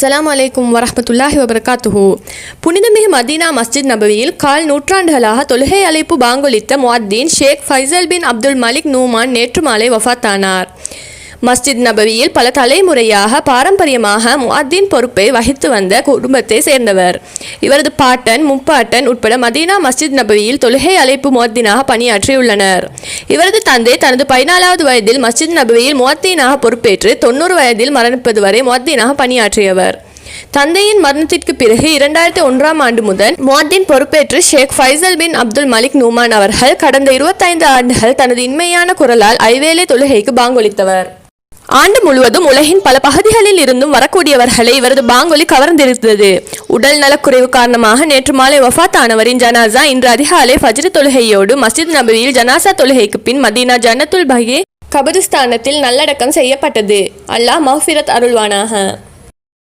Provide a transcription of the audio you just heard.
அஸ்ஸலாமு அலைக்கும் வரஹ்மத்துல்லாஹி வபரகாத்துஹு. புனிதமிகு மதீனா மஸ்ஜித் நபவியில் கால் நூற்றாண்டுகளாக தொழுகை அழைப்பு பாங்கொலித்த முஅத்தின் ஷேக் ஃபைசல் பின் அப்துல் மலிக் நூமான் நேற்று மாலை வஃபாத்தானார். மஸ்ஜித் நபவியில் பல தலைமுறையாக பாரம்பரியமாக முஅத்தின் பொறுப்பை வகித்து வந்த குடும்பத்தை சேர்ந்தவர். இவரது பாட்டன் முப்பாட்டன் உட்பட மதீனா மஸ்ஜித் நபவியில் தொழுகை அழைப்பு முஅத்தினாக பணியாற்றியுள்ளனர். இவரது தந்தை தனது 14வது வயதில் மஸ்ஜித் நபவியில் முஅத்தினாக பொறுப்பேற்று 90 வயதில் மரணிப்பது வரை முஅத்தினாக பணியாற்றியவர். தந்தையின் மரணத்திற்கு பிறகு 2001ஆம் ஆண்டு முதல் முஅத்தின் பொறுப்பேற்று ஷேக் ஃபைசல் பின் அப்துல் மலிக் நூமான் அவர்கள் கடந்த 25 ஆண்டுகள் தனது இன்மையான குரலால் ஐவேளை தொழுகைக்கு பாங்கொலித்தவர். ஆண்டு முழுவதும் உலகின் பல பகுதிகளில் இருந்தும் வரக்கூடியவர்களை இவரது பாங்கொலி கவர்ந்திருந்தது. உடல் நலக்குறைவு காரணமாக நேற்று மாலை வஃபாத்தானவரின் ஜனாசா இன்று அதிகாலை ஃபஜ்ர் தொழுகையோடு மஸ்ஜித் நபவியில் ஜனாசா தொழுகைக்கு பின் மதீனா ஜன்னத்துல் பகீ கபரிஸ்தானத்தில் நல்லடக்கம் செய்யப்பட்டது. அல்லாஹ் மஃபிரத் அருள்வானாக.